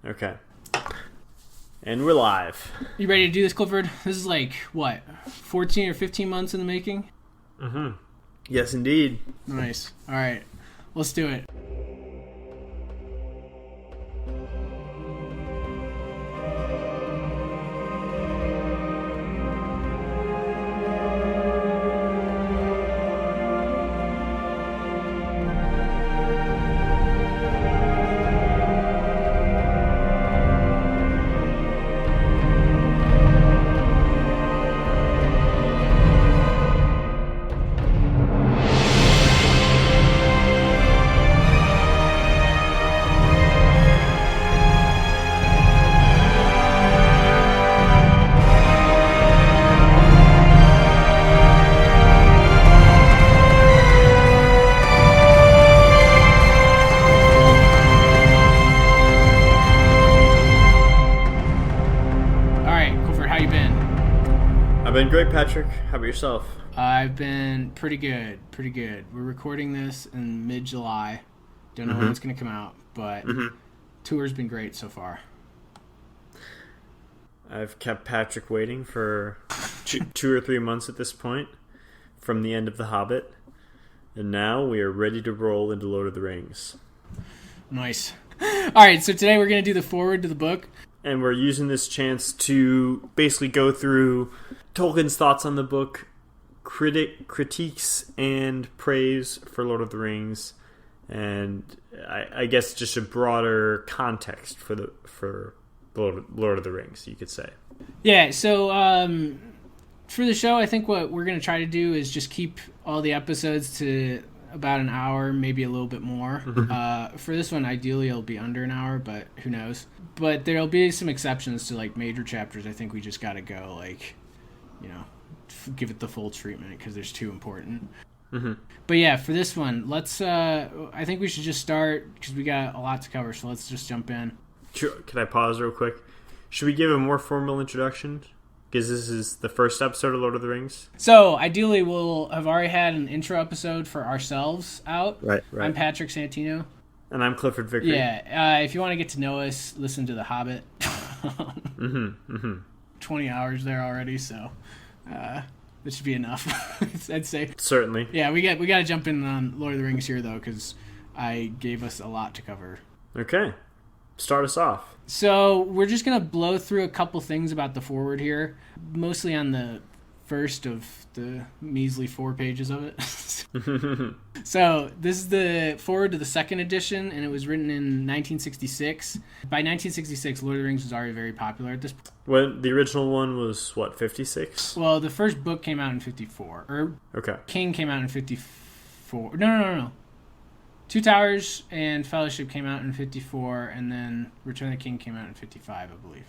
Okay. And we're live. You ready to do this, Clifford? This is like, what, 14 or 15 months in the making? Mm-hmm. Yes, indeed. Nice. All right. Let's do it. I've been great, Patrick. How about yourself? I've been pretty good. We're recording this in mid-July. Don't know when it's going to come out, but tour's been great so far. I've kept Patrick waiting for 2 or 3 months at this point from the end of The Hobbit, and now we are ready to roll into Lord of the Rings. Nice. All right, so today we're going to do the foreword to the book. And we're using this chance to basically go through Tolkien's thoughts on the book, critiques and praise for Lord of the Rings, and I guess just a broader context for Lord of the Rings, you could say. Yeah, so for the show, I think what we're going to try to do is just keep all the episodes to about an hour, maybe a little bit more. For this one, ideally, it'll be under an hour, but who knows? But there'll be some exceptions to, like, major chapters. I think we just got to go, like, you know, give it the full treatment because they're too important. But yeah, for this one, let's, I think we should just start because we got a lot to cover, so let's just jump in. Sure. Can I pause real quick? Should we give a more formal introduction? Because this is the first episode of Lord of the Rings. So, ideally, we'll have already had an intro episode for ourselves out. Right. I'm Patrick Santino. And I'm Clifford Vickery. Yeah, if you want to get to know us, listen to The Hobbit. 20 hours there already, so this should be enough, I'd say. Certainly. Yeah, we got to jump in on Lord of the Rings here, though, because I gave us a lot to cover. Okay. Start us off. So we're just going to blow through a couple things about the foreword here, mostly on the first of the measly 4 pages of it. So this is the foreword to the second edition, and it was written in 1966. By 1966, Lord of the Rings was already very popular at this point. Well, the original one was, 56? Well, the first book came out in 54. Okay. King came out in 54. No. Two Towers and Fellowship came out in 54, and then Return of the King came out in 55, I believe.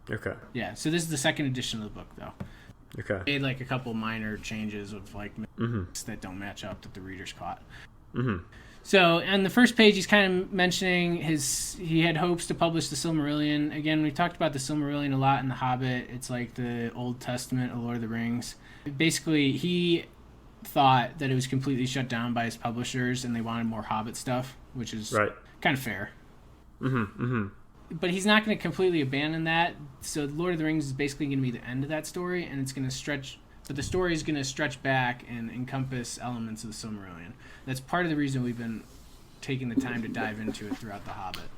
Okay. Yeah, so this is the second edition of the book, though. Okay. Made like a couple minor changes of like that don't match up that the readers caught. So on the first page, he's kind of mentioning he had hopes to publish the Silmarillion. Again, we talked about the Silmarillion a lot in The Hobbit. It's like the Old Testament of Lord of the Rings. Basically, he thought that it was completely shut down by his publishers and they wanted more Hobbit stuff, which is kind of fair. But he's not going to completely abandon that. So Lord of the Rings is basically going to be the end of that story, and it's going to stretch. But the story is going to stretch back and encompass elements of the Silmarillion. That's part of the reason we've been taking the time to dive into it throughout The Hobbit.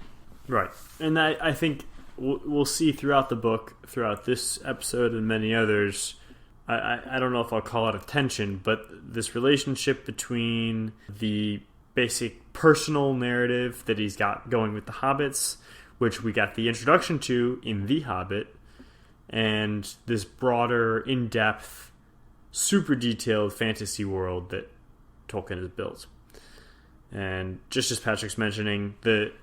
Right. And I think we'll see throughout the book, throughout this episode and many others, I don't know if I'll call it a tension, but this relationship between the basic personal narrative that he's got going with the Hobbits, which we got the introduction to in The Hobbit, and this broader, in-depth, super detailed fantasy world that Tolkien has built. And just as Patrick's mentioning, the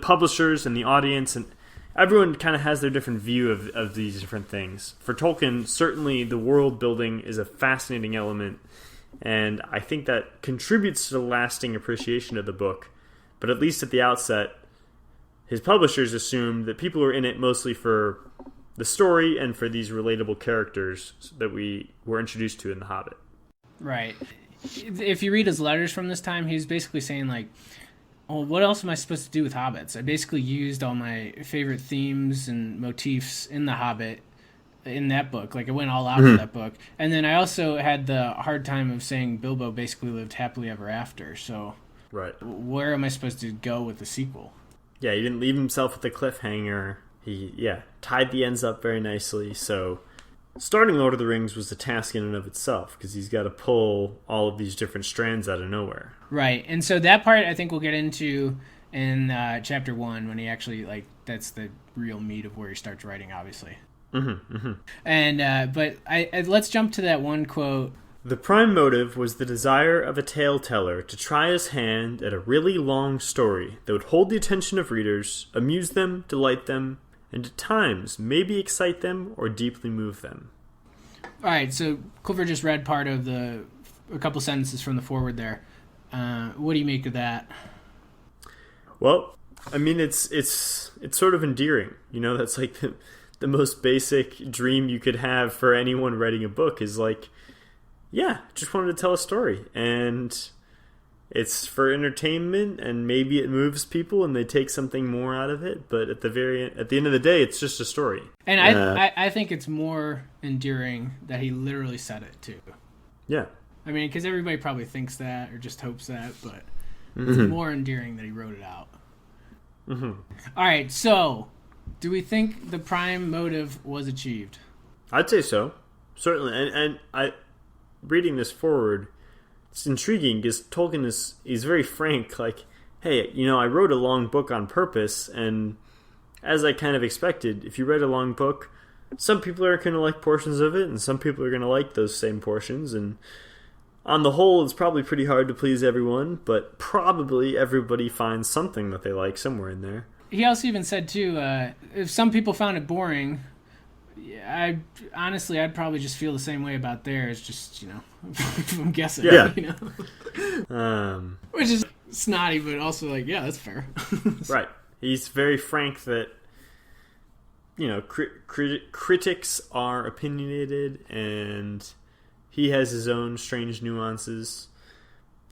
publishers and the audience and everyone kind of has their different view of these different things. For Tolkien, certainly the world building is a fascinating element, and I think that contributes to the lasting appreciation of the book. But at least at the outset, his publishers assumed that people are in it mostly for the story and for these relatable characters that we were introduced to in The Hobbit. Right. If you read his letters from this time, he's basically saying, like, Well, what else am I supposed to do with Hobbits? I basically used all my favorite themes and motifs in The Hobbit in that book. Like, I went all out for that book. And then I also had the hard time of saying Bilbo basically lived happily ever after. So, right, where am I supposed to go with the sequel? Yeah, he didn't leave himself with a cliffhanger. He, tied the ends up very nicely. So, starting Lord of the Rings was a task in and of itself, because he's got to pull all of these different strands out of nowhere. Right, and so that part I think we'll get into in chapter 1, when he actually, like, that's the real meat of where he starts writing, obviously. And but let's jump to that one quote. The prime motive was the desire of a tale teller to try his hand at a really long story that would hold the attention of readers, amuse them, delight them, and at times maybe excite them or deeply move them. All right, so Clifford just read part of a couple sentences from the foreword there. What do you make of that? Well, I mean, it's sort of endearing. You know, that's like the most basic dream you could have for anyone writing a book is like, just wanted to tell a story, and it's for entertainment, and maybe it moves people and they take something more out of it, but at the end of the day, it's just a story. And I think it's more endearing that he literally said it too. Yeah. I mean, because everybody probably thinks that or just hopes that, but it's more endearing that he wrote it out. All right, so do we think the prime motive was achieved? I'd say so, certainly. And I, reading this forward, it's intriguing because Tolkien is very frank. Like, hey, I wrote a long book on purpose, and as I kind of expected, if you read a long book, some people are going to like portions of it, and some people are going to like those same portions, and on the whole, it's probably pretty hard to please everyone, but probably everybody finds something that they like somewhere in there. He also even said, too, if some people found it boring, I'd probably just feel the same way about theirs, just, I'm guessing. Yeah. Which is snotty, but also like, yeah, that's fair. Right. He's very frank that, critics are opinionated, and he has his own strange nuances,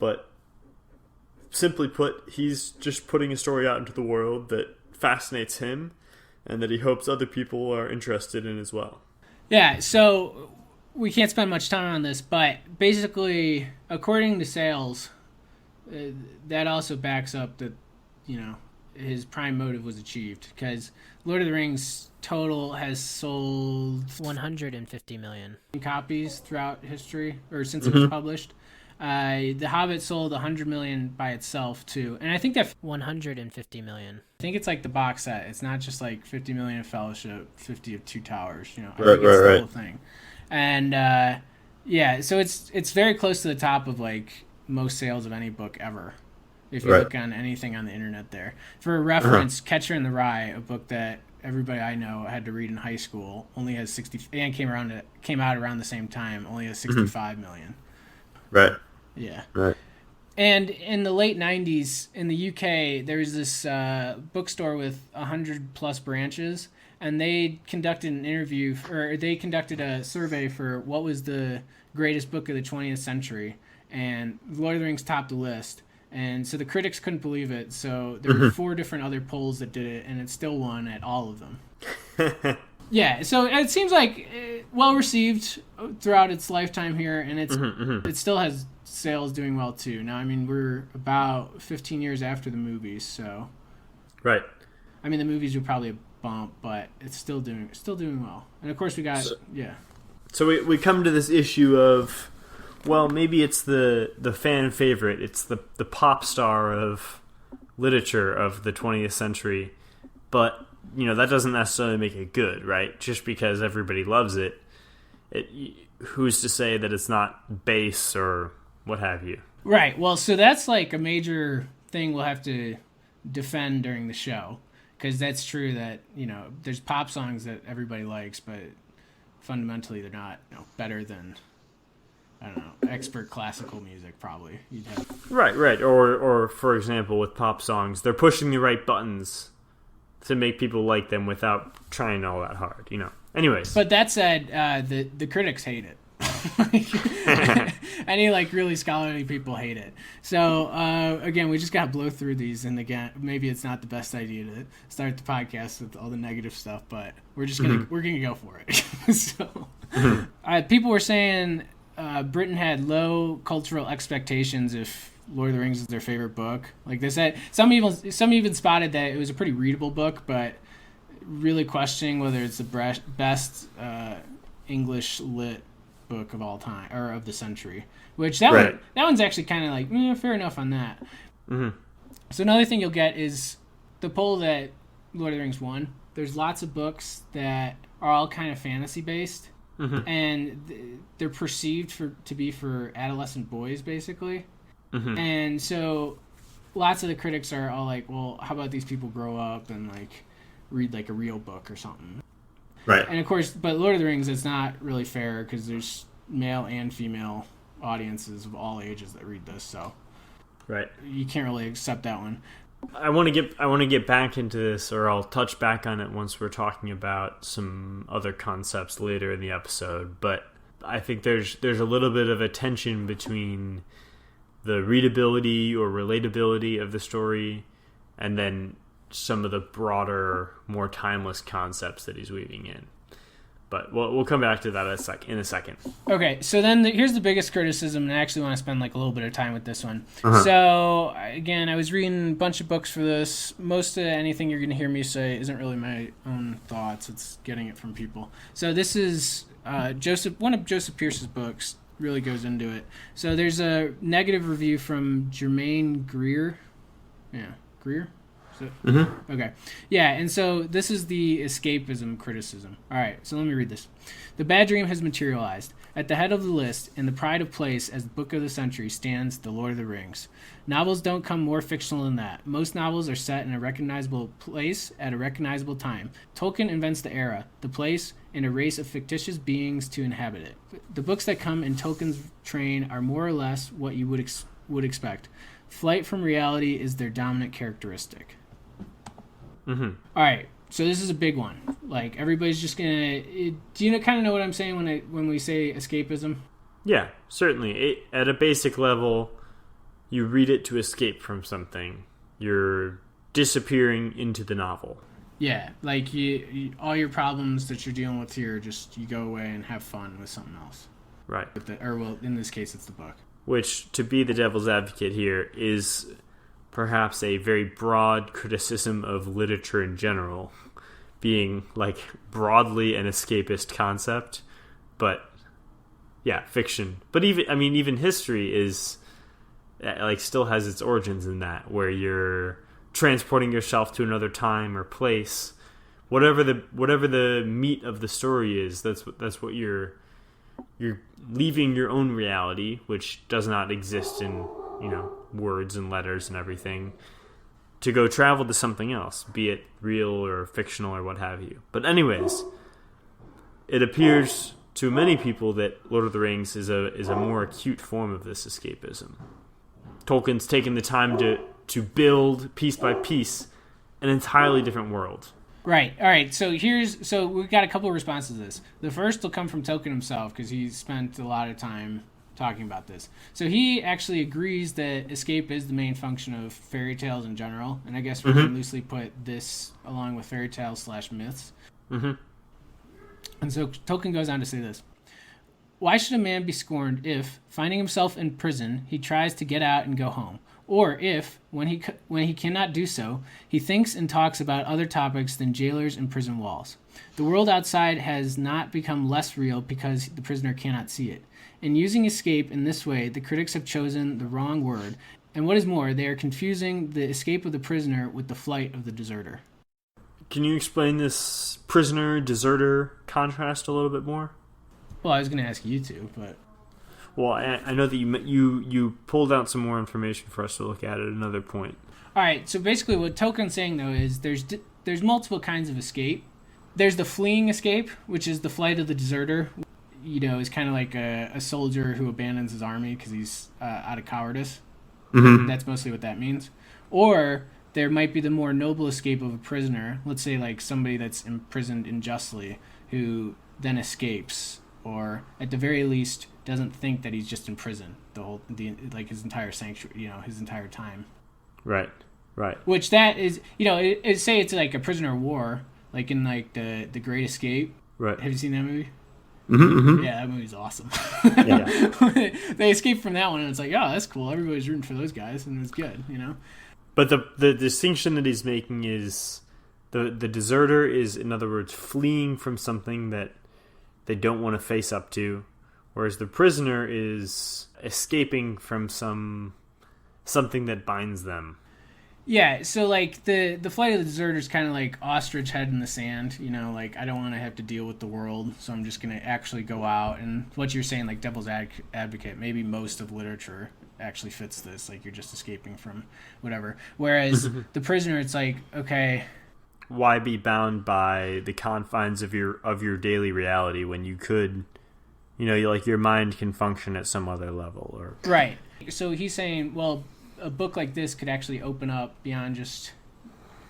but simply put, he's just putting a story out into the world that fascinates him and that he hopes other people are interested in as well. Yeah, so we can't spend much time on this, but basically, according to sales, that also backs up that, his prime motive was achieved, because Lord of the Rings total has sold 150 million copies throughout history, or since it was published. The Hobbit sold 100 million by itself too, and I think that 150 million. I think it's like the box set. It's not just like 50 million of Fellowship, 50 of Two Towers. I think it's the whole thing, and so it's very close to the top of like most sales of any book ever. If you look on anything on the internet there. For reference, Catcher in the Rye, a book that everybody I know had to read in high school, only has 60, and came out around the same time, only has 65 million. Right. Yeah. Right. And in the late 90s, in the UK, there was this bookstore with 100 plus branches, and they conducted a survey for what was the greatest book of the 20th century, and Lord of the Rings topped the list. And so the critics couldn't believe it, so there were 4 different other polls that did it, and it still won at all of them. Yeah, so it seems like well-received throughout its lifetime here, and it still has sales doing well, too. Now, I mean, we're about 15 years after the movies, so... Right. I mean, the movies were probably a bump, but it's still doing well. And, of course, we got... So we come to this issue of... Well, maybe it's the fan favorite. It's the pop star of literature of the 20th century. But, that doesn't necessarily make it good, right? Just because everybody loves it, who's to say that it's not base or what have you? Right. Well, so that's like a major thing we'll have to defend during the show. Because that's true that, there's pop songs that everybody likes, but fundamentally they're not better than... I don't know, expert classical music, probably. Right. Or, for example, with pop songs, they're pushing the right buttons to make people like them without trying all that hard, Anyways. But that said, the critics hate it. any like really scholarly people hate it. So again, we just gotta blow through these, and again, maybe it's not the best idea to start the podcast with all the negative stuff, but we're just gonna we're gonna go for it. So people were saying Britain had low cultural expectations if Lord of the Rings is their favorite book. Like they said, some even spotted that it was a pretty readable book, but really questioning whether it's the best English lit book of all time or of the century. Which that one's actually kind of like fair enough on that. So another thing you'll get is the poll that Lord of the Rings won. There's lots of books that are all kind of fantasy based, and they're perceived to be for adolescent boys basically. And so lots of the critics are all like, well, how about these people grow up and like read like a real book or something. Right. And of course, but Lord of the Rings, it's not really fair because there's male and female audiences of all ages that read this, so you can't really accept that one. I want to get back into this, or I'll touch back on it once we're talking about some other concepts later in the episode. But I think there's a little bit of a tension between the readability or relatability of the story, and then some of the broader, more timeless concepts that he's weaving in. But we'll come back to that in a second. Okay, so then here's the biggest criticism, and I actually want to spend like a little bit of time with this one. So again, I was reading a bunch of books for this. Most of anything you're going to hear me say isn't really my own thoughts. It's getting it from people. So this is one of Joseph Pierce's books. Really goes into it. So there's a negative review from Jermaine Greer. Yeah, Greer? Okay. Yeah, and so this is the escapism criticism. All right, so let me read this. The bad dream has materialized. At the head of the list, in the pride of place as the book of the century, stands The Lord of the Rings. Novels don't come more fictional than that. Most novels are set in a recognizable place at a recognizable time. Tolkien invents the era, the place, and a race of fictitious beings to inhabit it. The books that come in Tolkien's train are more or less what you would expect. Flight from reality is their dominant characteristic. All right, so this is a big one. Like everybody's just gonna. Do you kind of know what I'm saying when we say escapism? Yeah, certainly. At a basic level, you read it to escape from something. You're disappearing into the novel. Yeah, like you all your problems that you're dealing with here, just you go away and have fun with something else. Right. In this case, it's the book. Which, to be the devil's advocate here, is perhaps a very broad criticism of literature in general, being like broadly an escapist concept, but yeah, fiction. But even history is like still has its origins in that, where you're transporting yourself to another time or place, whatever the meat of the story is. That's what you're leaving your own reality, which does not exist in words and letters and everything, to go travel to something else, be it real or fictional or what have you. But anyways, it appears to many people that Lord of the Rings is a more acute form of this escapism. Tolkien's taken the time to build piece by piece an entirely different world. Right. All right. So we've got a couple of responses to this. The first will come from Tolkien himself, because he spent a lot of time talking about this. So he actually agrees that escape is the main function of fairy tales in general, and I guess we can loosely put this along with fairy tales / myths. And so Tolkien goes on to say this: why should a man be scorned if, finding himself in prison, he tries to get out and go home? Or if, when he cannot do so, he thinks and talks about other topics than jailers and prison walls. The world outside has not become less real because the prisoner cannot see it. In using escape in this way, the critics have chosen the wrong word, and what is more, they are confusing the escape of the prisoner with the flight of the deserter. Can you explain this prisoner-deserter contrast a little bit more? Well, I was going to ask you to, but... Well, I know that you pulled out some more information for us to look at another point. All right, so basically what Tolkien's saying, though, is there's multiple kinds of escape. There's the fleeing escape, which is the flight of the deserter. Is kind of like a soldier who abandons his army because he's out of cowardice. That's mostly what that means. Or there might be the more noble escape of a prisoner. Let's say like somebody that's imprisoned unjustly who then escapes, or at the very least doesn't think that he's just in prison like his entire sanctuary, his entire time. Right. Which that is, say it's like a prisoner of war, like in like the Great Escape. Right. Have you seen that movie? Mm-hmm. Yeah, that movie's awesome. Yeah. They escape from that one, and it's like, oh, that's cool. Everybody's rooting for those guys, and it was good, But the distinction that he's making is the deserter is, in other words, fleeing from something that they don't want to face up to, whereas the prisoner is escaping from something that binds them. Yeah, so like the flight of the deserter is kind of like ostrich head in the sand, like I don't want to have to deal with the world, so I'm just going to actually go out. And what you're saying, like devil's advocate, maybe most of literature actually fits this, like you're just escaping from whatever. Whereas the prisoner, it's like, okay, why be bound by the confines of your daily reality when you could, like your mind can function at some other level, or right. So he's saying, well, a book like this could actually open up beyond just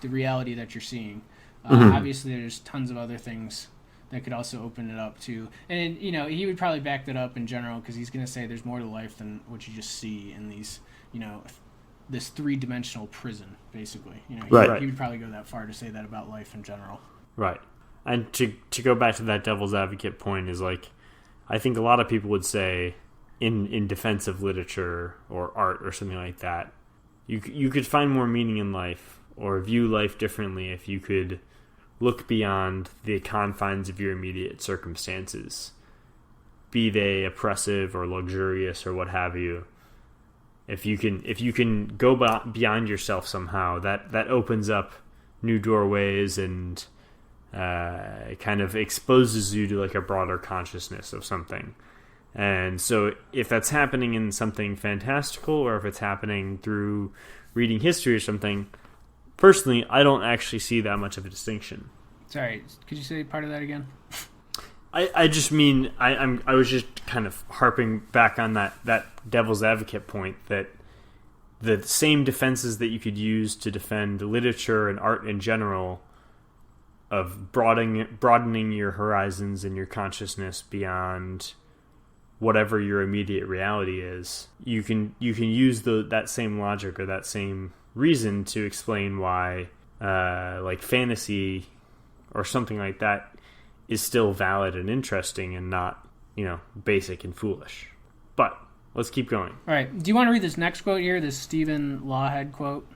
the reality that you're seeing. Obviously, there's tons of other things that could also open it up too. And he would probably back that up in general, because he's going to say there's more to life than what you just see in these, this 3-dimensional prison, basically. He would probably go that far to say that about life in general. Right. And to go back to that devil's advocate point is like, I think a lot of people would say, in defense of literature or art or something like that, you could find more meaning in life or view life differently if you could look beyond the confines of your immediate circumstances, be they oppressive or luxurious or what have you. If you can go beyond yourself somehow, that opens up new doorways and kind of exposes you to like a broader consciousness of something. And so if that's happening in something fantastical, or if it's happening through reading history or something, personally, I don't actually see that much of a distinction. Sorry, could you say part of that again? I just mean, I was just kind of harping back on that devil's advocate point, that the same defenses that you could use to defend literature and art in general, of broadening your horizons and your consciousness beyond whatever your immediate reality is, you can use that same logic or that same reason to explain why like fantasy or something like that is still valid and interesting and not basic and foolish. But let's keep going. All right, do you want to read this next quote here, this Stephen Lawhead quote?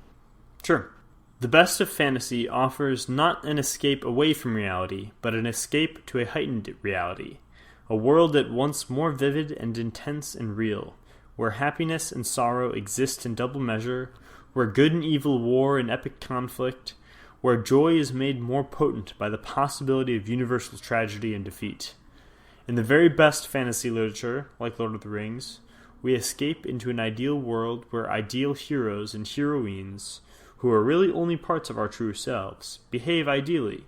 Sure. The best of fantasy offers not an escape away from reality, but an escape to a heightened reality. A world at once more vivid and intense and real, where happiness and sorrow exist in double measure, where good and evil war in epic conflict, where joy is made more potent by the possibility of universal tragedy and defeat. In the very best fantasy literature, like Lord of the Rings, we escape into an ideal world where ideal heroes and heroines, who are really only parts of our true selves, behave ideally.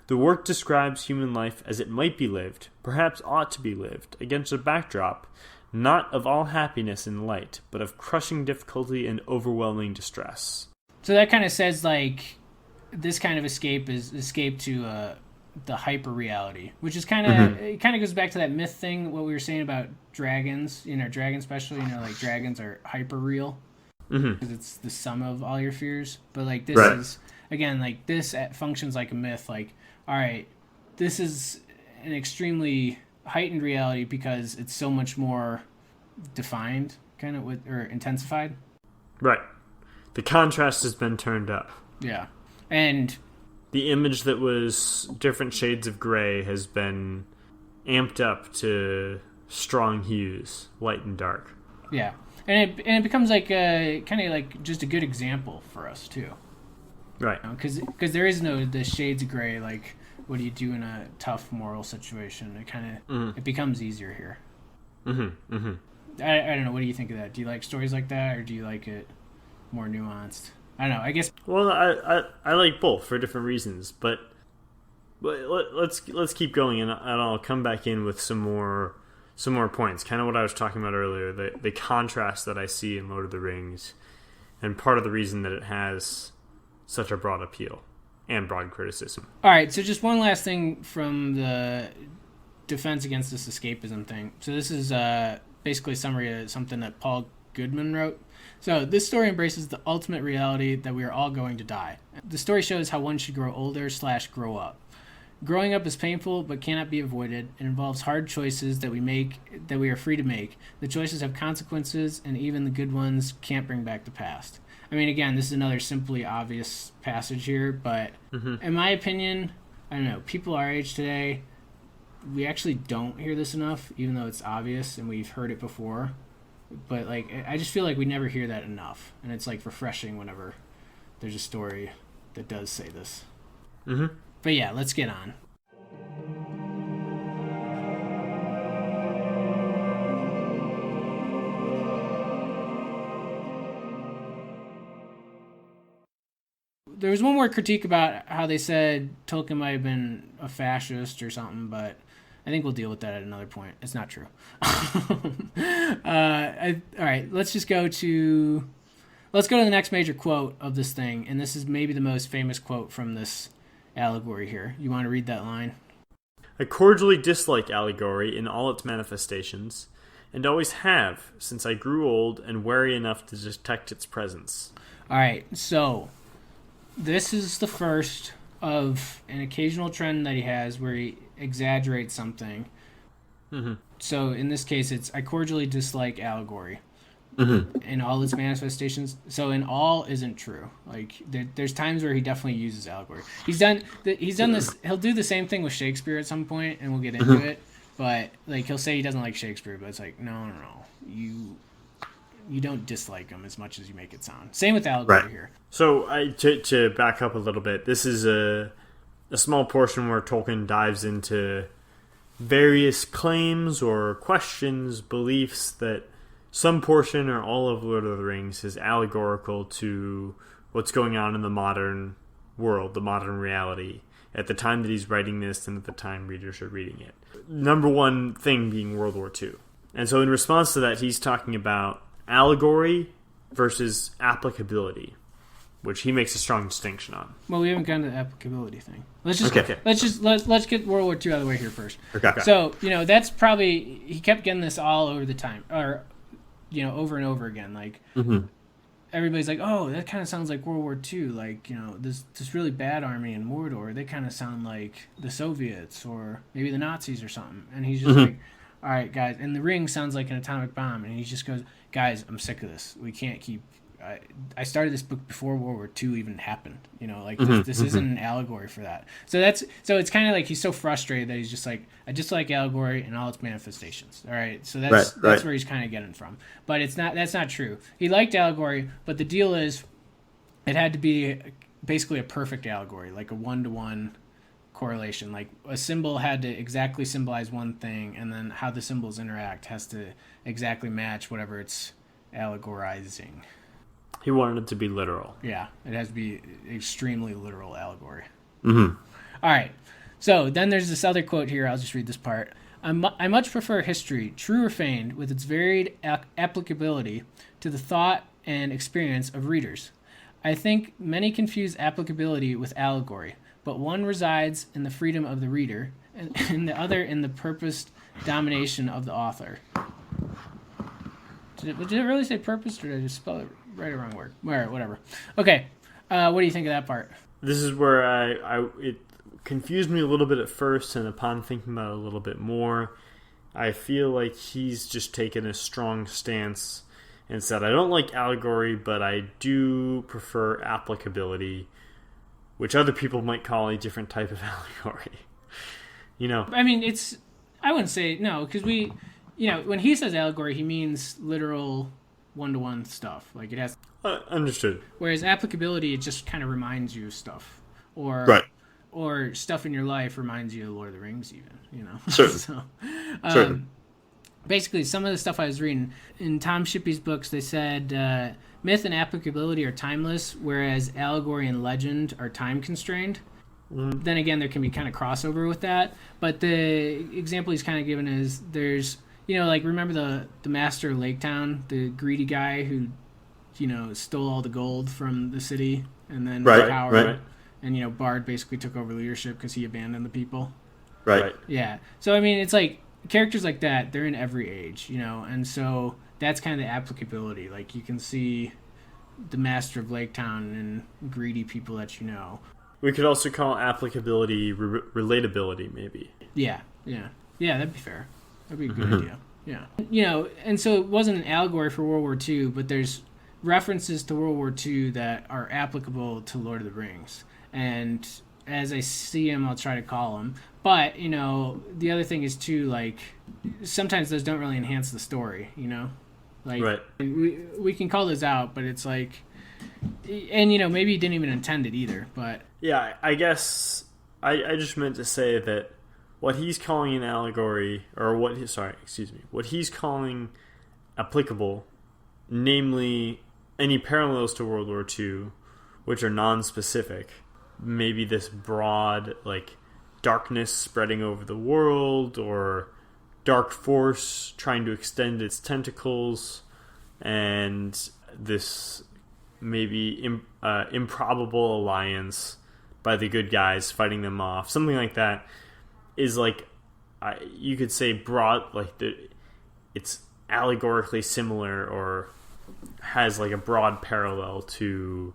The work describes human life as it might be lived, perhaps ought to be lived, against a backdrop not of all happiness and light, but of crushing difficulty and overwhelming distress. So that kind of says, like, this kind of escape is escape to the hyper reality, which is kind of it kind of goes back to that myth thing, what we were saying about dragons in our dragon special. Like dragons are hyper real because it's the sum of all your fears. But like this is, again, like this functions like a myth. Like, all right, this is an extremely heightened reality because it's so much more defined, kind of or intensified. Right. The contrast has been turned up. Yeah. And the image that was different shades of gray has been amped up to strong hues, light and dark. Yeah. And it becomes like a kind of like just a good example for us too. Right. Because there is no the shades of gray, like what do you do in a tough moral situation? It kind of it becomes easier here. I don't know. What do you think of that? Do you like stories like that, or do you like it more nuanced? I don't know. I guess. Well, I like both for different reasons, but let's keep going, and I'll come back in with some more points. Kind of what I was talking about earlier, the contrast that I see in Lord of the Rings, and part of the reason that it has such a broad appeal and broad criticism. All right, so just one last thing from the defense against this escapism thing. So this is basically a summary of something that Paul Goodman wrote. So this story embraces the ultimate reality that we are all going to die. The story shows how one should grow older / grow up. Growing up is painful but cannot be avoided. It involves hard choices that we are free to make. The choices have consequences, and even the good ones can't bring back the past. I mean, again, this is another simply obvious passage here, but in my opinion, I don't know, people our age today, we actually don't hear this enough, even though it's obvious and we've heard it before. But like, I just feel like we never hear that enough, and it's like refreshing whenever there's a story that does say this. But yeah, let's get on. There was one more critique about how they said Tolkien might have been a fascist or something, but I think we'll deal with that at another point. It's not true. All right, let's go to the next major quote of this thing, and this is maybe the most famous quote from this allegory here. You want to read that line? I cordially dislike Allegory in all its manifestations, and always have, since I grew old and wary enough to detect its presence. All right, so this is the first of an occasional trend that he has where he exaggerates something. So in this case, it's I cordially dislike Allegory in all its manifestations. So in all isn't true. Like there's times where he definitely uses Allegory. He's done this. He'll do the same thing with Shakespeare at some point, and we'll get into it. But like he'll say he doesn't like Shakespeare, but it's like no, you don't dislike him as much as you make it sound. Same with Allegory here. So to back up a little bit, this is a small portion where Tolkien dives into various claims or questions, beliefs that some portion or all of Lord of the Rings is allegorical to what's going on in the modern world, the modern reality, at the time that he's writing this and at the time readers are reading it. Number one thing being World War II. And so in response to that, he's talking about allegory versus applicability, which he makes a strong distinction on. Well, we haven't gotten to the applicability thing. Let's get World War II out of the way here first. Okay. So that's probably he kept getting this all over the time, or over and over again. Like everybody's like, oh, that kind of sounds like World War II. Like this really bad army in Mordor. They kind of sound like the Soviets or maybe the Nazis or something. And he's just like, all right, guys. And the ring sounds like an atomic bomb. And he just goes, guys, I'm sick of this. We can't keep. I started this book before World War II even happened. This isn't an allegory for that. So it's kind of like he's so frustrated that he's just like, I just like Allegory and all its manifestations. All right, so that's where he's kind of getting from. But that's not true. He liked Allegory, but the deal is, it had to be basically a perfect allegory, like a 1-to-1 correlation. Like a symbol had to exactly symbolize one thing, and then how the symbols interact has to exactly match whatever it's allegorizing. He wanted it to be literal. Yeah, it has to be extremely literal allegory. All right, so then there's this other quote here. I'll just read this part. I much prefer history, true or feigned, with its varied applicability to the thought and experience of readers. I think many confuse applicability with allegory, but one resides in the freedom of the reader, and the other in the purposed domination of the author. Did it really say purpose, or did I just spell it right or wrong word? Whatever. Okay, what do you think of that part? This is where it confused me a little bit at first, and upon thinking about it a little bit more, I feel like he's just taken a strong stance and said, I don't like allegory, but I do prefer applicability, which other people might call a different type of allegory. I mean, I wouldn't say, no, because when he says allegory, he means literal 1-to-1 stuff. Like it has. Understood. Whereas applicability, it just kind of reminds you of stuff, or stuff in your life reminds you of Lord of the Rings, even. Certainly. Certainly. Basically, some of the stuff I was reading in Tom Shippey's books, they said myth and applicability are timeless, whereas allegory and legend are time constrained. Then again, there can be kind of crossover with that. But the example he's kind of given is there's. Like remember the master of Lake Town, the greedy guy who, stole all the gold from the city and then power. And Bard basically took over leadership because he abandoned the people. Right. Yeah. So, I mean, it's like characters like that, they're in every age, and so that's kind of the applicability. Like, you can see the Master of Lake Town and greedy people that you know. We could also call applicability relatability, maybe. Yeah, that'd be fair. That'd be a good idea. Yeah. And so it wasn't an allegory for World War II, but there's references to World War II that are applicable to Lord of the Rings. And as I see them, I'll try to call them. But, the other thing is, too, like, sometimes those don't really enhance the story, Like, right. we can call those out, but it's like... And, maybe he didn't even intend it either, but... Yeah, I guess I just meant to say that what he's calling an allegory, or what he's calling applicable, namely any parallels to World War II, which are non-specific, maybe this broad, like, darkness spreading over the world, or dark force trying to extend its tentacles, and this maybe improbable alliance by the good guys fighting them off, something like that, is like, you could say broad, like it's allegorically similar, or has like a broad parallel to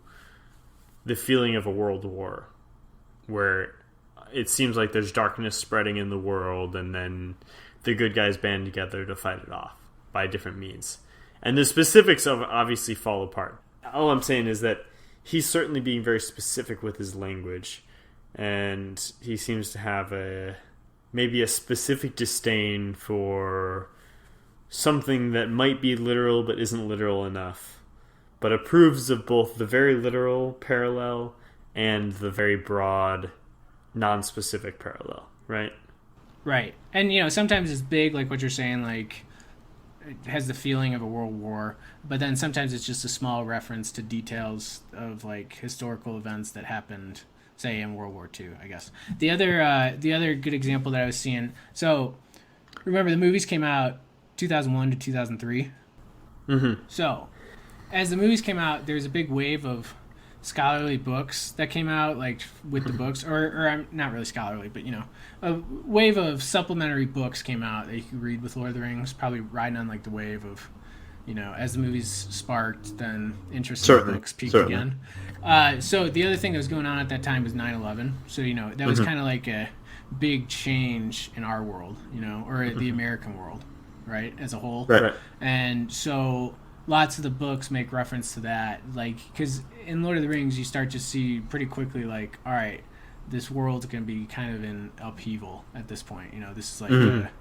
the feeling of a world war, where it seems like there's darkness spreading in the world, and then the good guys band together to fight it off by different means. And the specifics of it obviously fall apart. All I'm saying is that he's certainly being very specific with his language, and he seems to have maybe a specific disdain for something that might be literal but isn't literal enough, but approves of both the very literal parallel and the very broad, non-specific parallel, right? Right. And, sometimes it's big, like what you're saying, like, it has the feeling of a world war, but then sometimes it's just a small reference to details of, like, historical events that happened, say, in World War II, I guess. The other good example that I was seeing, so remember the movies came out 2001 to 2003. Mm-hmm. So as the movies came out, there's a big wave of scholarly books that came out, like, with the books, or I'm not really scholarly, but a wave of supplementary books came out that you could read with Lord of the Rings, probably riding on like the wave of, as the movies sparked, then interest in books peaked again. So the other thing that was going on at that time was 9/11. So that was kind of like a big change in our world, or the American world, right, as a whole. Right. And so lots of the books make reference to that, like, because in Lord of the Rings you start to see pretty quickly, like, all right, this world's going to be kind of in upheaval at this point. This is like a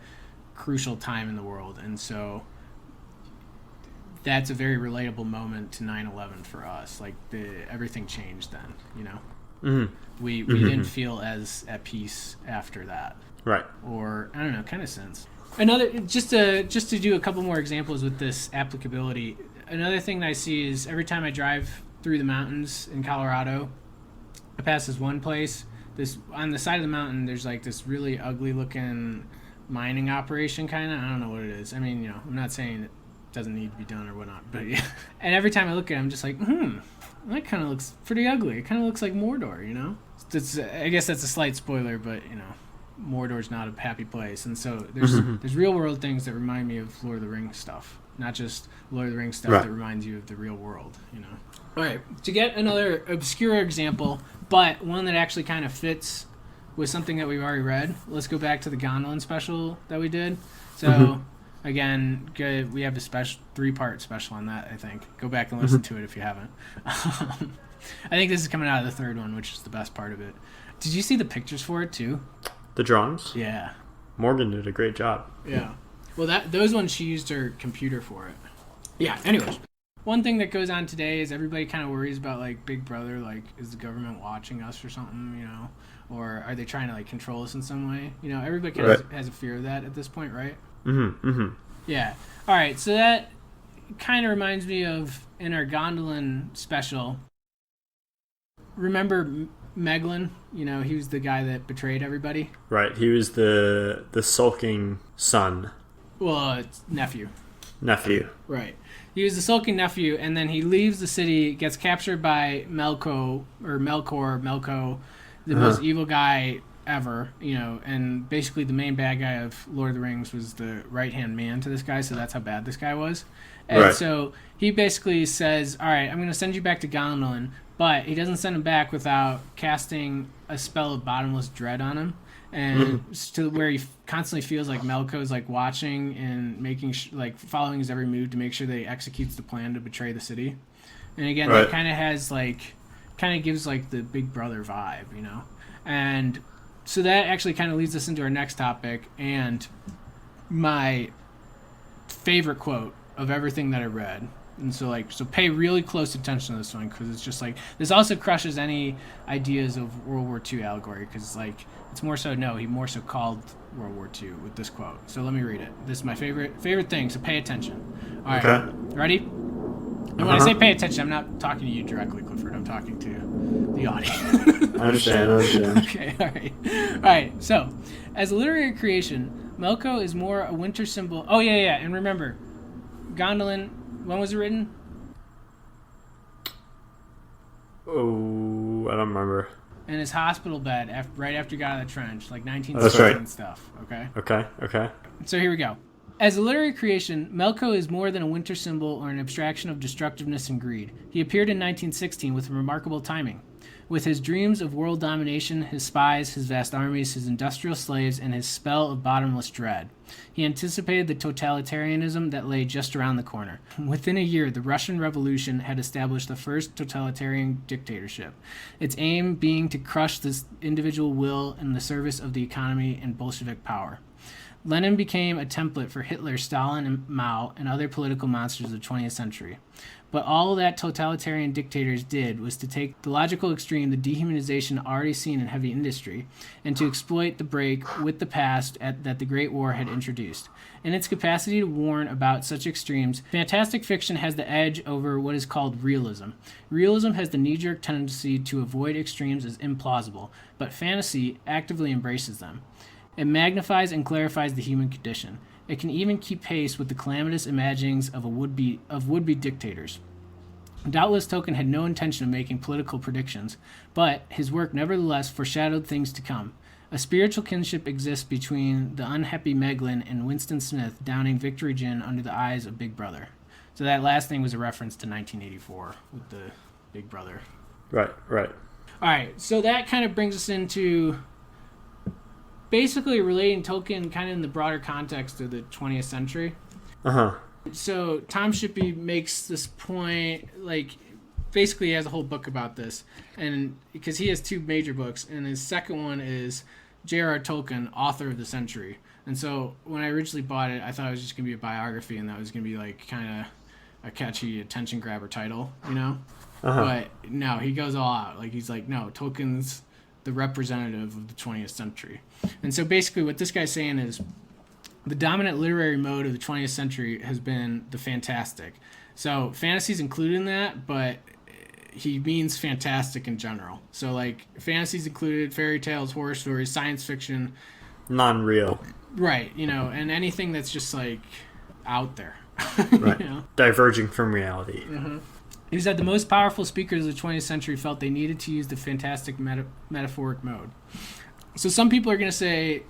crucial time in the world, and so that's a very relatable moment to 9/11 for us. Like, everything changed then. We didn't feel as at peace after that, right? Or I don't know, kind of since. Another, just to do a couple more examples with this applicability, another thing that I see is every time I drive through the mountains in Colorado, I pass this one place. On the side of the mountain, there's like this really ugly looking mining operation, kind of. I don't know what it is. I mean, I'm not saying it doesn't need to be done or whatnot, but yeah. And every time I look at it, I'm just like, that kind of looks pretty ugly. It kind of looks like Mordor, I guess that's a slight spoiler, but Mordor's not a happy place, and so there's real world things that remind me of Lord of the Rings stuff, not just Lord of the Rings stuff that reminds you of the real world. All right, to get another obscure example, but one that actually kind of fits with something that we've already read, let's go back to the Gondolin special that we did. So again, we have a 3-part special on that, I think. Go back and listen to it if you haven't. I think this is coming out of the third one, which is the best part of it. Did you see the pictures for it too? The drawings? Yeah. Morgan did a great job. Yeah. Well, those ones, she used her computer for it. Yeah, anyways. One thing that goes on today is everybody kind of worries about, like, Big Brother, like, is the government watching us or something, or are they trying to, like, control us in some way? Everybody kind of has a fear of that at this point, right? Yeah. All right, so that kind of reminds me of, in our Gondolin special, remember Meglin? He was the guy that betrayed everybody. Right. He was the sulking son. Well, it's nephew. Right. He was the sulking nephew, and then he leaves the city, gets captured by Melko, the most evil guy ever, and basically the main bad guy of Lord of the Rings was the right-hand man to this guy, so that's how bad this guy was. And so he basically says, all right, I'm going to send you back to Gondolin, but he doesn't send him back without casting a spell of bottomless dread on him, and to where he constantly feels like Melko's like watching and making following his every move to make sure that he executes the plan to betray the city. And again, that kind of gives like the Big Brother vibe, and so that actually kind of leads us into our next topic and my favorite quote of everything that I read. And so pay really close attention to this one, because it's just like, this also crushes any ideas of World War II allegory, because it's more so, he more so called World War II with this quote. So let me read it. This is my favorite thing, so pay attention. All right, ready? And when I say pay attention, I'm not talking to you directly, Clifford. I'm talking to the audience. I understand. Okay, all right. So, as a literary creation, Melko is more a winter symbol. Oh, yeah. And remember, Gondolin, when was it written? Oh, I don't remember. In his hospital bed, right after he got out of the trench, like 1960 and stuff. Okay. So here we go. As a literary creation, Melko is more than a winter symbol or an abstraction of destructiveness and greed. He appeared in 1916 with remarkable timing. With his dreams of world domination, his spies, his vast armies, his industrial slaves, and his spell of bottomless dread, he anticipated the totalitarianism that lay just around the corner. Within a year, the Russian Revolution had established the first totalitarian dictatorship, its aim being to crush this individual will in the service of the economy and Bolshevik power. Lenin became a template for Hitler, Stalin, and Mao, and other political monsters of the 20th century. But all that totalitarian dictators did was to take the logical extreme, the dehumanization already seen in heavy industry, and to exploit the break with the past that the Great War had introduced. In its capacity to warn about such extremes, fantastic fiction has the edge over what is called realism. Realism has the knee-jerk tendency to avoid extremes as implausible, but fantasy actively embraces them. It magnifies and clarifies the human condition. It can even keep pace with the calamitous imaginings of would-be dictators. Doubtless Tolkien had no intention of making political predictions, but his work nevertheless foreshadowed things to come. A spiritual kinship exists between the unhappy Meglin and Winston Smith downing Victory Gin under the eyes of Big Brother. So that last thing was a reference to 1984 with the Big Brother. Right. All right, so that kind of brings us into basically relating Tolkien kind of in the broader context of the 20th century. So Tom Shippey makes this point, basically he has a whole book about this, and because he has two major books, and his second one is J.R.R. Tolkien, Author of the Century. And so when I originally bought it, I thought it was just going to be a biography, and that was going to be kind of a catchy attention grabber title, But no, he goes all out. He's like, no, Tolkien's the representative of the 20th century. And so basically what this guy's saying is the dominant literary mode of the 20th century has been the fantastic. So fantasy's included in that, but he means fantastic in general. So fantasy's included, fairy tales, horror stories, science fiction. Non-real. Right, and anything that's just out there. Right. Diverging from reality. Mm-hmm. He said the most powerful speakers of the 20th century felt they needed to use the fantastic metaphoric mode. So some people are going to say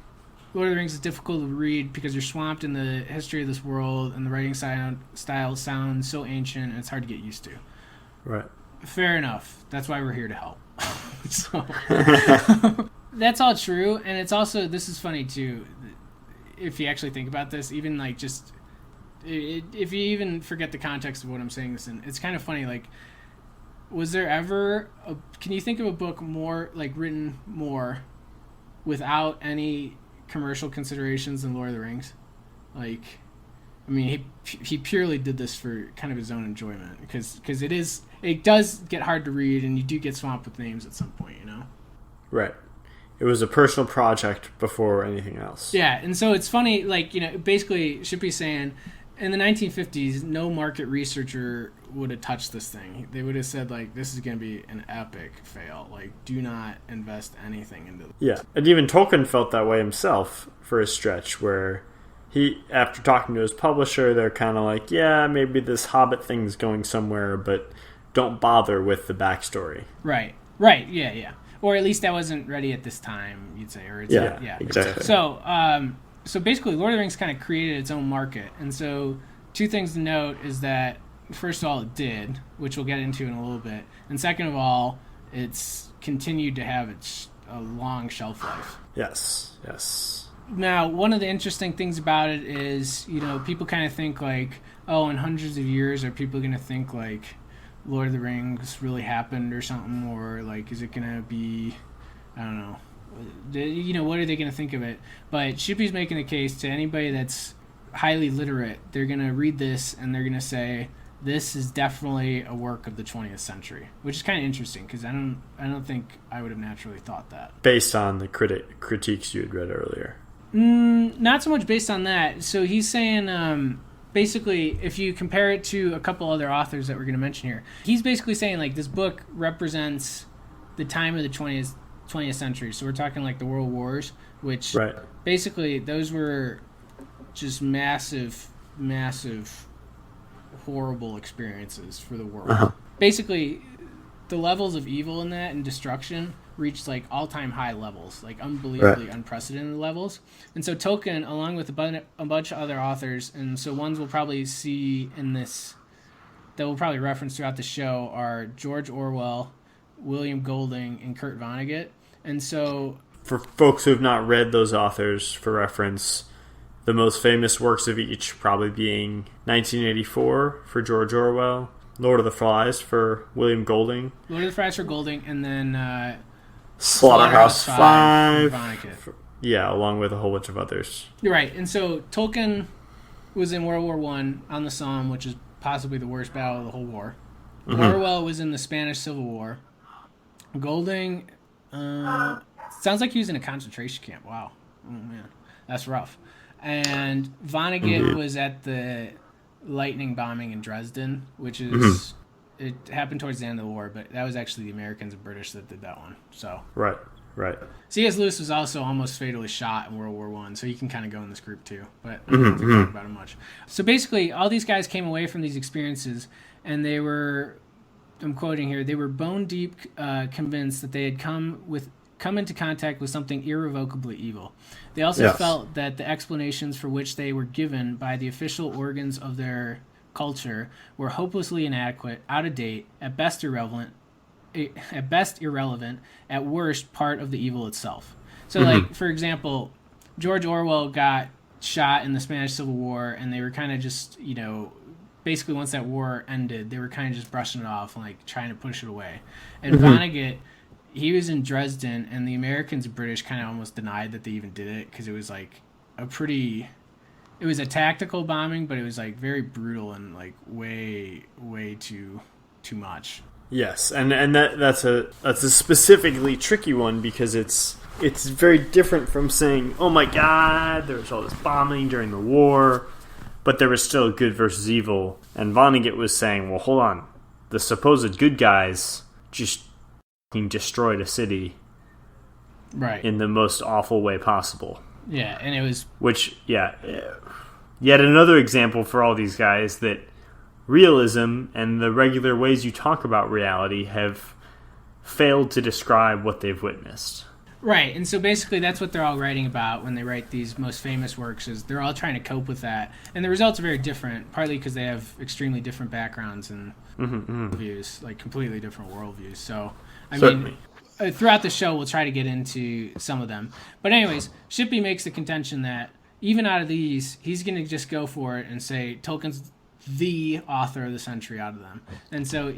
Lord of the Rings is difficult to read because you're swamped in the history of this world and the writing style sounds so ancient and it's hard to get used to. Right. Fair enough. That's why we're here to help. So that's all true. And it's also, this is funny too, if you actually think about this, even if you even forget the context of what I'm saying this in, it's kind of funny. Was there ever can you think of a book more written more without any commercial considerations than Lord of the Rings? He purely did this for kind of his own enjoyment, because it does get hard to read and you do get swamped with names at some point, Right. It was a personal project before anything else. Yeah, and so it's funny, basically Shippey's saying in the 1950s, no market researcher would have touched this thing. They would have said, this is going to be an epic fail. Do not invest anything into this. Yeah, and even Tolkien felt that way himself for a stretch, where he, after talking to his publisher, they're kind of yeah, maybe this Hobbit thing's going somewhere, but don't bother with the backstory. Right, yeah. or at least that wasn't ready at this time, you'd say, or exactly. So basically, Lord of the Rings kind of created its own market, and so two things to note is that first of all, it did, which we'll get into in a little bit, and second of all, it's continued to have a long shelf life. Yes. Now, one of the interesting things about it is, people kind of think like, oh, in hundreds of years, are people going to think like Lord of the Rings really happened or something, or like, is it going to be, I don't know, what are they going to think of it? But Shippey's making the case to anybody that's highly literate. They're going to read this and they're going to say, this is definitely a work of the 20th century, which is kind of interesting because I don't think I would have naturally thought that. Based on the critiques you had read earlier. Not so much based on that. So he's saying, basically, if you compare it to a couple other authors that we're going to mention here, he's basically saying like this book represents the time of the 20th century. So we're talking like the World Wars, which basically those were just massive horrible experiences for the world. Basically, the levels of evil in that and destruction reached like all-time high levels, like unbelievably unprecedented levels. And so Tolkien, along with a bunch of other authors, and so ones we'll probably see in this that we'll probably reference throughout the show are George Orwell, William Golding, and Kurt Vonnegut. And so for folks who have not read those authors, for reference, the most famous works of each probably being 1984 for George Orwell, Lord of the Flies for William Golding. Lord of the Flies for Golding, and then Slaughterhouse 5 for Vonnegut. Along with a whole bunch of others. You're right. And so Tolkien was in World War I on the Somme, which is possibly the worst battle of the whole war. Orwell was in the Spanish Civil War. Golding, sounds like he was in a concentration camp. Wow. Oh, man. That's rough. And Vonnegut was at the lightning bombing in Dresden, which is it happened towards the end of the war, but that was actually the Americans and British that did that one. So right. C.S. Lewis was also almost fatally shot in World War I, so you can kind of go in this group too, but I don't think talk about it much. So basically, all these guys came away from these experiences, and they were, I'm quoting here, they were bone deep convinced that they had come into contact with something irrevocably evil. They also felt that the explanations for which they were given by the official organs of their culture were hopelessly inadequate, out of date, at best irrelevant, at worst part of the evil itself. So like, for example, George Orwell got shot in the Spanish Civil War, and they were kind of just, basically once that war ended, they were kind of just brushing it off and like trying to push it away. And Vonnegut, he was in Dresden, and the Americans and British kind of almost denied that they even did it because it was like it was a tactical bombing, but it was like very brutal and like way too much. Yes, and that's a specifically tricky one because it's very different from saying, oh my God, there was all this bombing during the war, but there was still good versus evil. And Vonnegut was saying, well, hold on, the supposed good guys just destroyed a city in the most awful way possible. Yeah, and it was... Which, yet another example for all these guys that realism and the regular ways you talk about reality have failed to describe what they've witnessed. Right, and so basically that's what they're all writing about when they write these most famous works, is they're all trying to cope with that. And the results are very different, partly because they have extremely different backgrounds and views, like completely different worldviews. So... I mean, throughout the show, we'll try to get into some of them. But anyways, Shippey makes the contention that even out of these, he's going to just go for it and say Tolkien's the author of the century out of them. And so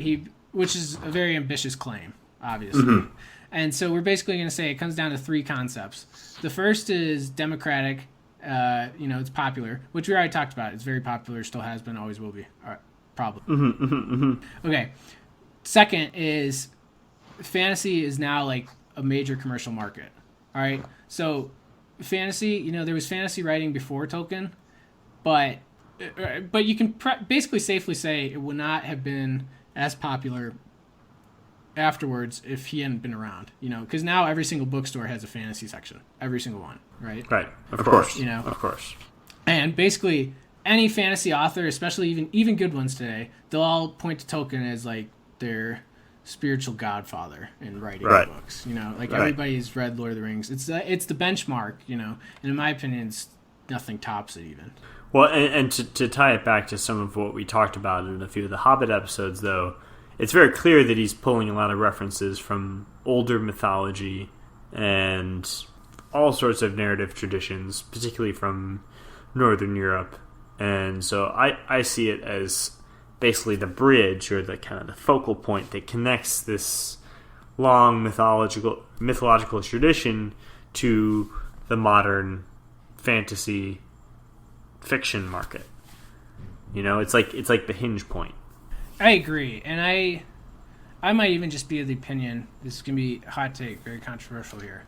which is a very ambitious claim, obviously. And so we're basically going to say it comes down to three concepts. The first is democratic. It's popular, which we already talked about. It's very popular, still has been, always will be. All right, probably. Okay. Second is... fantasy is now like a major commercial market. All right, so fantasy, there was fantasy writing before Tolkien, but you can basically safely say it would not have been as popular afterwards if he hadn't been around. Because now every single bookstore has a fantasy section, every single one, right? Right, of course. Of course. And basically any fantasy author, especially even good ones today, they'll all point to Tolkien as like their spiritual godfather in writing Right. books. You know, like Right. everybody's read Lord of the Rings. It's the benchmark. You know, and in my opinion, nothing tops it even. Well, and to tie it back to some of what we talked about in a few of the Hobbit episodes, though, it's very clear that he's pulling a lot of references from older mythology and all sorts of narrative traditions, particularly from Northern Europe. And so I see it as basically the bridge, or the kind of the focal point that connects this long mythological tradition to the modern fantasy fiction market. You know, it's like the hinge point. I agree, and I might even just be of the opinion, this is gonna be a hot take, very controversial here.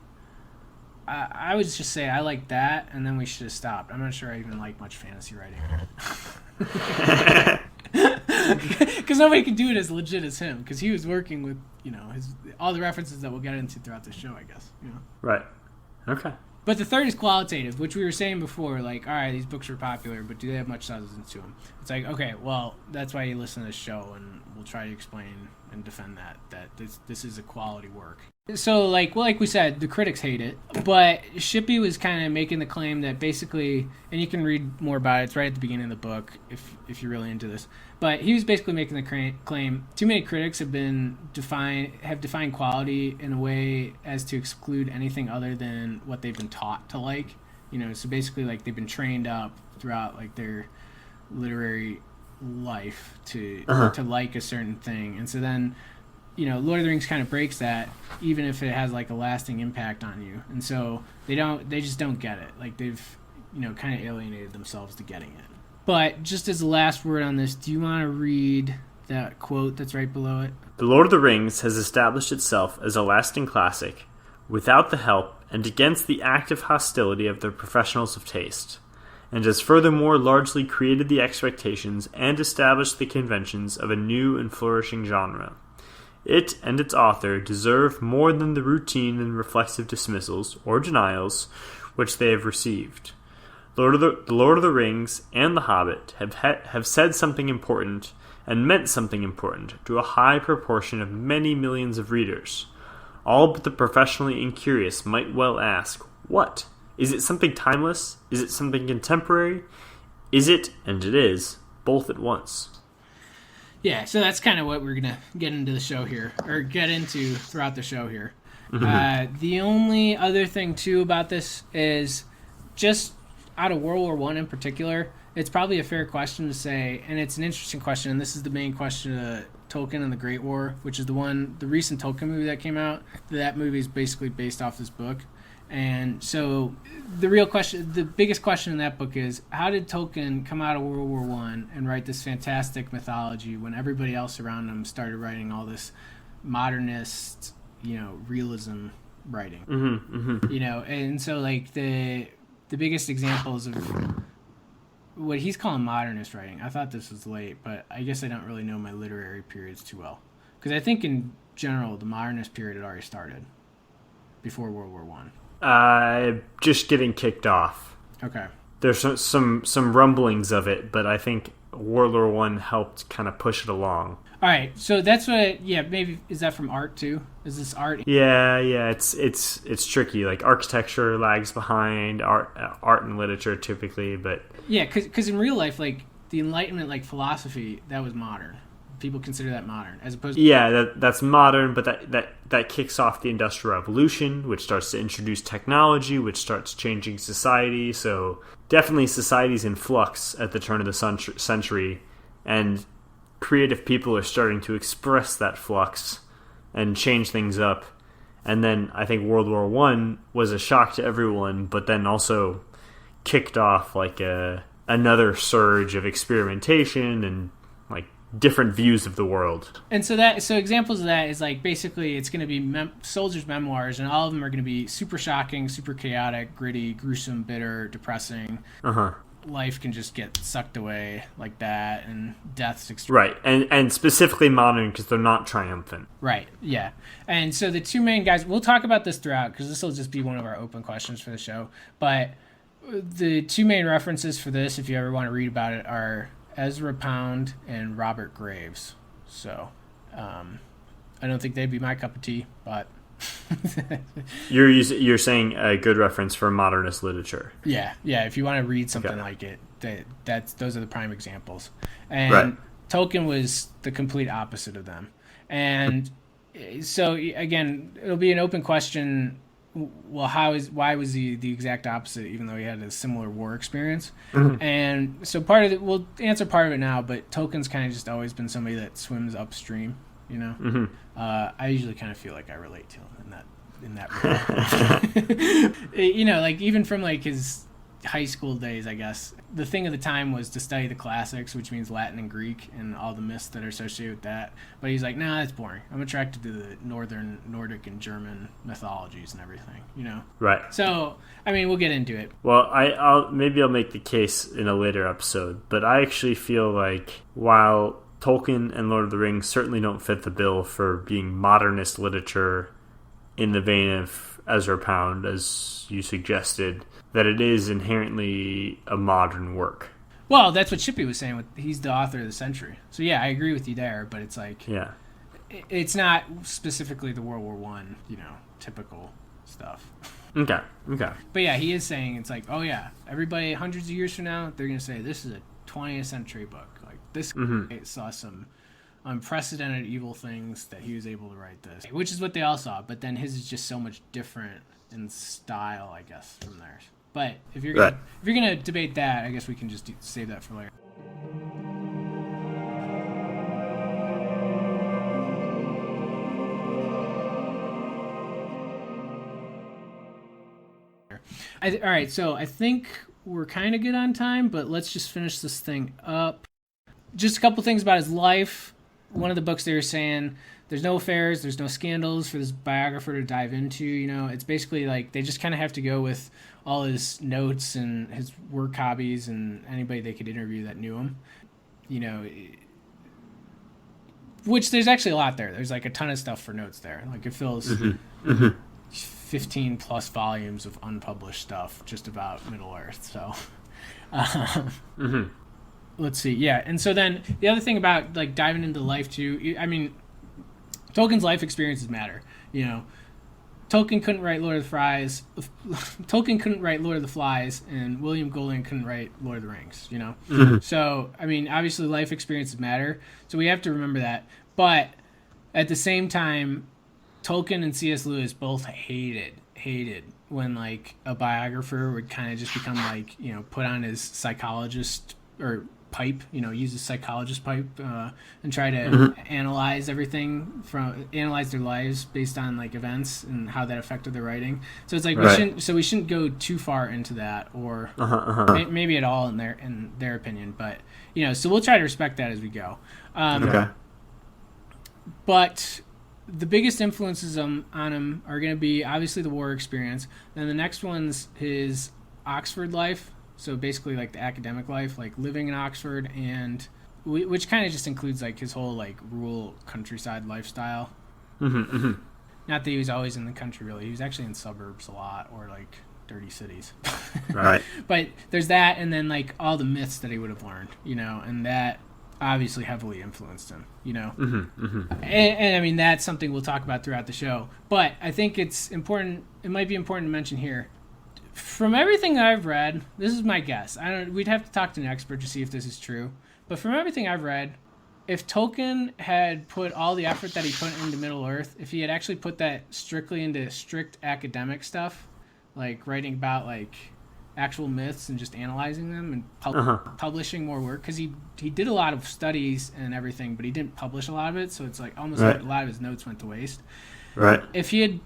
I would just say I like that, and then we should have stopped. I'm not sure I even like much fantasy writing. Because nobody can do it as legit as him, because he was working with, you know, all the references that we'll get into throughout the show, I guess. You know? Right. Okay. But the third is qualitative, which we were saying before, like, all right, these books are popular, but do they have much substance to them? It's like, okay, well, that's why you listen to this show, and we'll try to explain and defend that this is a quality work. So, like we said, the critics hate it, but Shippey was kind of making the claim that basically, and you can read more about it, it's right at the beginning of the book if you're really into this, but he was basically making the claim too many critics have defined quality in a way as to exclude anything other than what they've been taught to like. You know, so basically, like, they've been trained up throughout, like, their literary life to like a certain thing, and so then, you know, Lord of the Rings kind of breaks that, even if it has, like, a lasting impact on you. And so they just don't get it. Like, they've, you know, kind of alienated themselves to getting it. But just as a last word on this, do you want to read that quote that's right below it? The Lord of the Rings has established itself as a lasting classic without the help and against the active hostility of the professionals of taste, and has furthermore largely created the expectations and established the conventions of a new and flourishing genre. It and its author deserve more than the routine and reflexive dismissals or denials which they have received. The Lord of the Rings and The Hobbit have said something important and meant something important to a high proportion of many millions of readers. All but the professionally incurious might well ask, what? Is it something timeless? Is it something contemporary? Is it, and it is, both at once? Yeah, so that's kind of what we're going to get into the show here, or get into throughout the show here. The only other thing, too, about this is just out of World War I in particular, it's probably a fair question to say, and it's an interesting question, and this is the main question of Tolkien and the Great War, which is the recent Tolkien movie that came out. That movie is basically based off this book. And so the biggest question in that book is, how did Tolkien come out of World War I and write this fantastic mythology when everybody else around him started writing all this modernist, you know, realism writing? You know, and so, like, the biggest examples of what he's calling modernist writing. I thought this was late, but I guess I don't really know my literary periods too well, because I think in general the modernist period had already started before World War I. Just getting kicked off. Okay. There's some rumblings of it, but I think World War I helped kind of push it along. All right, so that's what. Maybe is that from art too? Is this art? Yeah. It's tricky. Like, architecture lags behind art and literature typically, but yeah, because in real life, like, the Enlightenment, like, philosophy, that was modern. People consider that modern, as opposed to... that's modern, but that kicks off the Industrial Revolution, which starts to introduce technology, which starts changing society. So definitely society's in flux at the turn of the century, and creative people are starting to express that flux and change things up. And then I think World War I was a shock to everyone, but then also kicked off, like, another surge of experimentation and, like, different views of the world. And so examples of that is, like, basically it's going to be soldiers' memoirs, and all of them are going to be super shocking, super chaotic, gritty, gruesome, bitter, depressing. Life can just get sucked away like that, and death's extreme. Right, and specifically modern because they're not triumphant. Right, yeah. And so the two main guys, we'll talk about this throughout because this will just be one of our open questions for the show, but the two main references for this, if you ever want to read about it, are Ezra Pound and Robert Graves. So I don't think they'd be my cup of tea, but You're saying a good reference for modernist literature. yeah. If you want to read something like it, those are the prime examples. And Right. Tolkien was the complete opposite of them. And so again, it'll be an open question. Well, why was he the exact opposite, even though he had a similar war experience? And so part of it, we'll answer part of it now, but Tolkien's kind of just always been somebody that swims upstream, you know. I usually kind of feel like I relate to him in that way. You know, like even from like his high school days, I guess the thing of the time was to study the classics, which means Latin and Greek and all the myths that are associated with that. But he's like, nah, that's boring. I'm attracted to the northern Nordic and German mythologies and everything, you know. Right. So I mean, we'll get into it. Well, I'll make the case in a later episode, but I actually feel like while Tolkien and Lord of the Rings certainly don't fit the bill for being modernist literature in the vein of Ezra Pound, as you suggested, that it is inherently a modern work. Well, that's what Shippey was saying. He's the author of the century. So yeah, I agree with you there, but it's like, yeah, it's not specifically the World War One, you know, typical stuff. Okay. But yeah, he is saying it's like, oh yeah, everybody hundreds of years from now, they're going to say this is a 20th century book. Like this guy saw some unprecedented evil things that he was able to write this, which is what they all saw. But then his is just so much different in style, I guess, from theirs. But if you're gonna debate that, I guess we can just save that for later. All right, so I think we're kind of good on time, but let's just finish this thing up. Just a couple things about his life. One of the books they were saying, there's no affairs, there's no scandals for this biographer to dive into, you know. It's basically like they just kind of have to go with all his notes and his work hobbies and anybody they could interview that knew him, you know. Which there's actually a lot there. There's like a ton of stuff for notes there. Like it fills 15 plus volumes of unpublished stuff just about Middle Earth. So let's see. Yeah. And so then the other thing about like diving into life too, I mean, Tolkien's life experiences matter. You know, Tolkien couldn't write Lord of the Flies. Tolkien couldn't write Lord of the Flies, and William Golding couldn't write Lord of the Rings. You know, so I mean, obviously, life experiences matter. So we have to remember that. But at the same time, Tolkien and C.S. Lewis both hated when like a biographer would kind of just become like, you know, put on his psychologist or pipe, you know, use his psychologist pipe and try to analyze analyze their lives based on like events and how that affected their writing. So it's like we shouldn't go too far into that or maybe at all in their opinion, but you know, so we'll try to respect that as we go. But the biggest influences on him are going to be obviously the war experience. Then the next one's his Oxford life. So basically like the academic life, like living in Oxford, and which kind of just includes like his whole like rural countryside lifestyle. Not that he was always in the country really. He was actually in suburbs a lot or like dirty cities. Right. But there's that, and then like all the myths that he would have learned, you know, and that obviously heavily influenced him, you know. And I mean, that's something we'll talk about throughout the show. But I think it's important, it might be important to mention here, from everything I've read, this is my guess. We'd have to talk to an expert to see if this is true. But from everything I've read, if Tolkien had put all the effort that he put into Middle Earth, if he had actually put that strictly into strict academic stuff, like writing about like actual myths and just analyzing them and publishing more work, because he did a lot of studies and everything, but he didn't publish a lot of it, so it's like almost like a lot of his notes went to waste. Right. If he had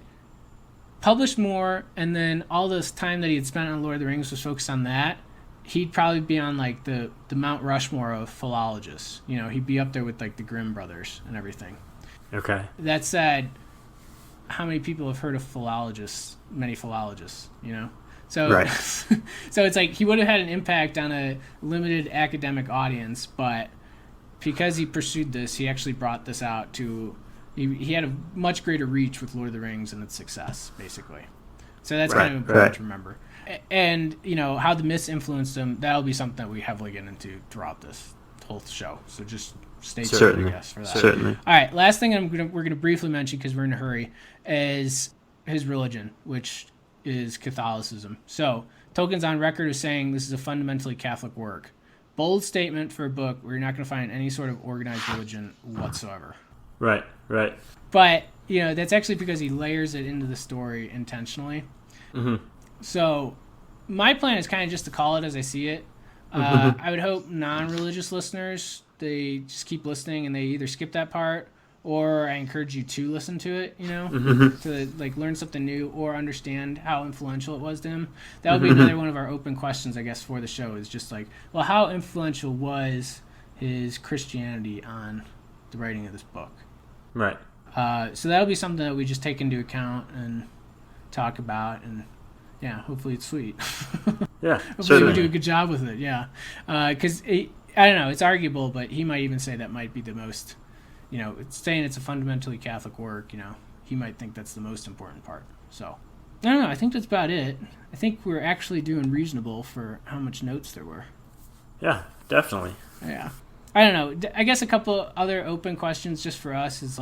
published more, and then all this time that he had spent on Lord of the Rings was focused on that, he'd probably be on like the Mount Rushmore of philologists. You know, he'd be up there with like the Grimm brothers and everything. Okay. That said, how many people have heard of philologists? Many philologists, you know? So, so it's like he would have had an impact on a limited academic audience, but because he pursued this, he actually brought this out to... He had a much greater reach with Lord of the Rings and its success, basically. So that's kind of important to remember. And, you know, how the myths influenced him, that'll be something that we heavily get into throughout this whole show. So just stay tuned, I guess, for that. Certainly. All right, last thing we're gonna briefly mention, because we're in a hurry, is his religion, which is Catholicism. So Tolkien's on record as saying this is a fundamentally Catholic work. Bold statement for a book where you're not going to find any sort of organized religion whatsoever. Right. But, that's actually because he layers it into the story intentionally. Mm-hmm. So my plan is kind of just to call it as I see it. I would hope non-religious listeners, they just keep listening and they either skip that part, or I encourage you to listen to it, to learn something new or understand how influential it was to him. That would be another one of our open questions, I guess, for the show, is just how influential was his Christianity on the writing of this book? Right. So that'll be something that we just take into account and talk about, and hopefully it's sweet. Yeah, hopefully we do a good job with it. Yeah, because I don't know, it's arguable, but he might even say that might be the most. It's saying it's a fundamentally Catholic work. He might think that's the most important part. So I don't know. I think that's about it. I think we're actually doing reasonable for how much notes there were. Yeah, definitely. Yeah. I don't know. I guess a couple other open questions just for us is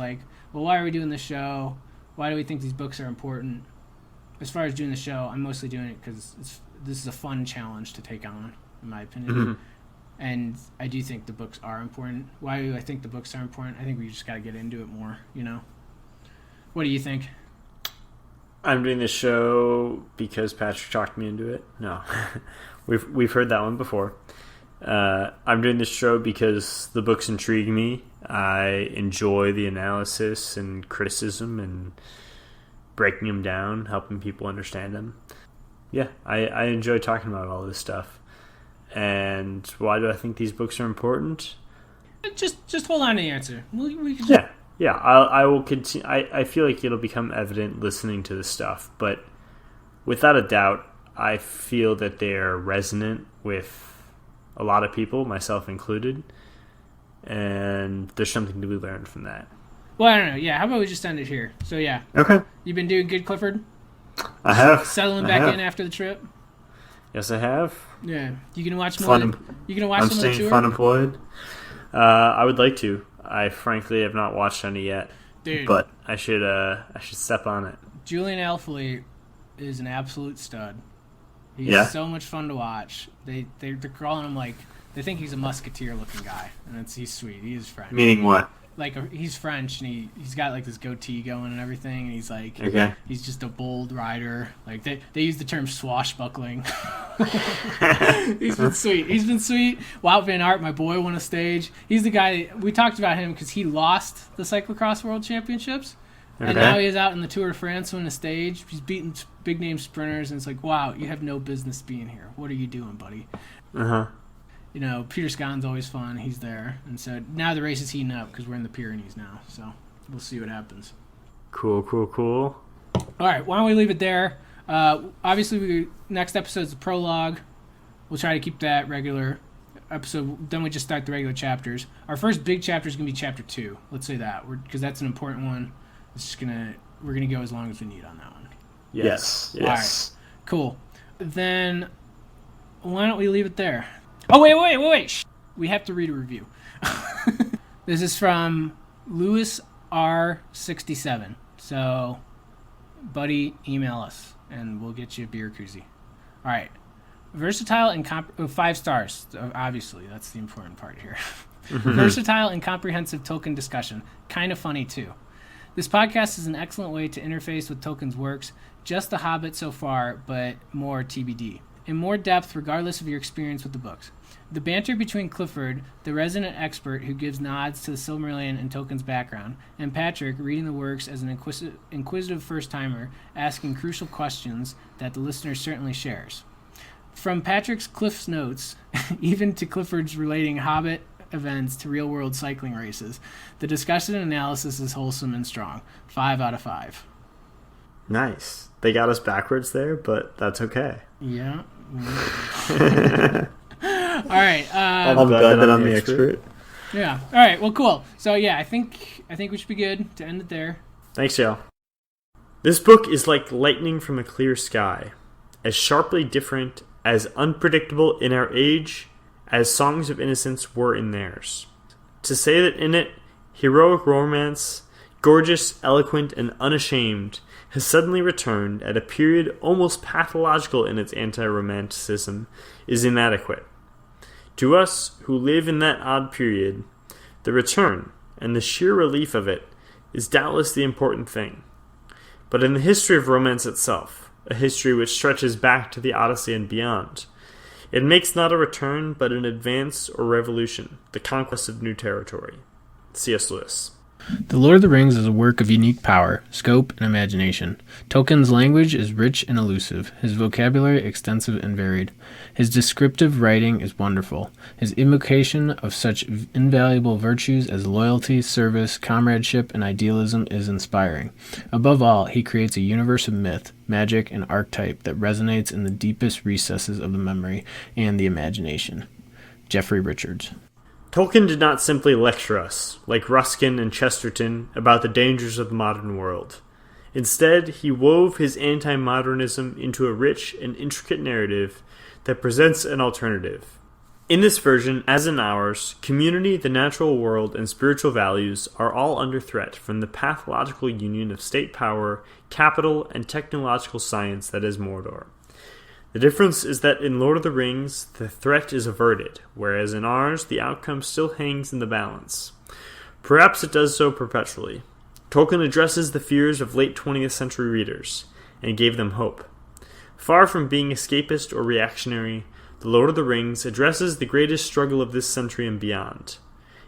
why are we doing this show? Why do we think these books are important? As far as doing the show, I'm mostly doing it because this is a fun challenge to take on, in my opinion. Mm-hmm. And I do think the books are important. Why do I think the books are important? I think we just got to get into it more, What do you think? I'm doing this show because Patrick talked me into it. No. We've heard that one before. I'm doing this show because the books intrigue me. I enjoy the analysis and criticism and breaking them down, helping people understand them. Yeah, I enjoy talking about all this stuff. And why do I think these books are important? Just hold on to the answer. We can Yeah. I will continue. I feel like it'll become evident listening to this stuff, but without a doubt, I feel that they're resonant with a lot of people, myself included, and there's something to be learned from that. Well, I don't know. Yeah, how about we just end it here? So yeah. Okay. You've been doing good, Clifford? I have. Settling back in after the trip? Yes, I have. Yeah. You gonna watch more? You gonna watch I'm some of the staying tour? unemployed. I would like to. I frankly have not watched any yet. Dude, but I should step on it. Julian Alfley is an absolute stud. He's so much fun to watch. They're calling him they think he's a musketeer looking guy, and he's sweet. He is French. Meaning what? He's French, and he's got this goatee going and everything, and he's okay. He's just a bold rider. They use the term swashbuckling. He's been sweet. Wout Van Aert, my boy, won a stage. He's the guy we talked about him because he lost the cyclocross world championships, and now he is out in the Tour de France winning a stage. He's beating big name sprinters, and it's wow, you have no business being here. What are you doing, buddy? Peter Scon's always fun. He's there. And so now the race is heating up because we're in the Pyrenees now. So we'll see what happens. Cool. All right. Why don't we leave it there? Obviously, next episode's the prologue. We'll try to keep that regular episode. Then we just start the regular chapters. Our first big chapter is going to be chapter 2. Let's say that. Because that's an important one. We're going to go as long as we need on that one. Yes. All right. Cool. Then why don't we leave it there? Oh, wait. Shh. We have to read a review. This is from Lewis R67. So, buddy, email us, and we'll get you a beer koozie. All right. Versatile and 5 stars. Obviously, that's the important part here. Versatile and comprehensive Tolkien discussion. Kind of funny, too. This podcast is an excellent way to interface with Tolkien's works. Just The Hobbit so far, but more TBD. In more depth, regardless of your experience with the books. The banter between Clifford, the resident expert who gives nods to the Silmarillion and Tolkien's background, and Patrick, reading the works as an inquisitive first-timer, asking crucial questions that the listener certainly shares. From Patrick's Cliff's notes, even to Clifford's relating Hobbit events to real-world cycling races, the discussion and analysis is wholesome and strong. 5 out of 5. Nice. They got us backwards there, but that's okay. Yeah. All right. I'm glad that I'm the expert. Yeah. All right. Well, cool. So yeah, I think we should be good to end it there. Thanks, y'all. This book is like lightning from a clear sky, as sharply different, as unpredictable in our age as Songs of Innocence were in theirs. To say that in it, heroic romance, gorgeous, eloquent, and unashamed, has suddenly returned at a period almost pathological in its anti-romanticism is inadequate. To us, who live in that odd period, the return, and the sheer relief of it, is doubtless the important thing. But in the history of romance itself, a history which stretches back to the Odyssey and beyond, it makes not a return, but an advance or revolution, the conquest of new territory. C.S. Lewis. The Lord of the Rings is a work of unique power, scope, and imagination. Tolkien's language is rich and elusive, his vocabulary extensive and varied. His descriptive writing is wonderful. His invocation of such invaluable virtues as loyalty, service, comradeship, and idealism is inspiring. Above all, he creates a universe of myth, magic, and archetype that resonates in the deepest recesses of the memory and the imagination. Jeffrey Richards. Tolkien did not simply lecture us, like Ruskin and Chesterton, about the dangers of the modern world. Instead, he wove his anti-modernism into a rich and intricate narrative that presents an alternative. In this version, as in ours, community, the natural world, and spiritual values are all under threat from the pathological union of state power, capital, and technological science that is Mordor. The difference is that in Lord of the Rings, the threat is averted, whereas in ours, the outcome still hangs in the balance. Perhaps it does so perpetually. Tolkien addresses the fears of late 20th century readers, and gave them hope. Far from being escapist or reactionary, The Lord of the Rings addresses the greatest struggle of this century and beyond.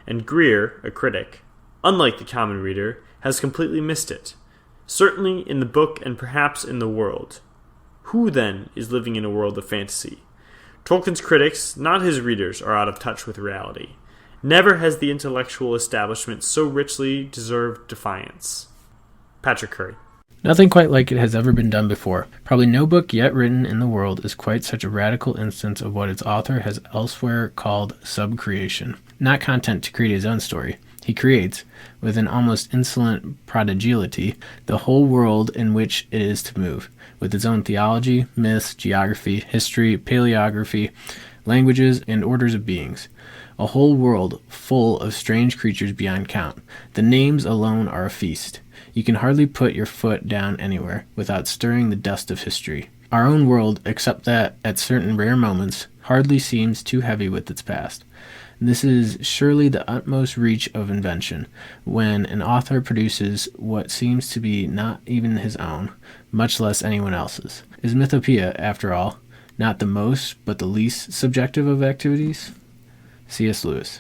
And Greer, a critic, unlike the common reader, has completely missed it. Certainly in the book and perhaps in the world. Who, then, is living in a world of fantasy? Tolkien's critics, not his readers, are out of touch with reality. Never has the intellectual establishment so richly deserved defiance. Patrick Curry. Nothing quite like it has ever been done before. Probably no book yet written in the world is quite such a radical instance of what its author has elsewhere called subcreation. Not content to create his own story. He creates, with an almost insolent prodigality, the whole world in which it is to move, with its own theology, myths, geography, history, paleography, languages, and orders of beings. A whole world full of strange creatures beyond count. The names alone are a feast. You can hardly put your foot down anywhere without stirring the dust of history. Our own world, except that at certain rare moments, hardly seems too heavy with its past. This is surely the utmost reach of invention, when an author produces what seems to be not even his own, much less anyone else's. Is Mythopoeia, after all, not the most but the least subjective of activities? C.S. Lewis.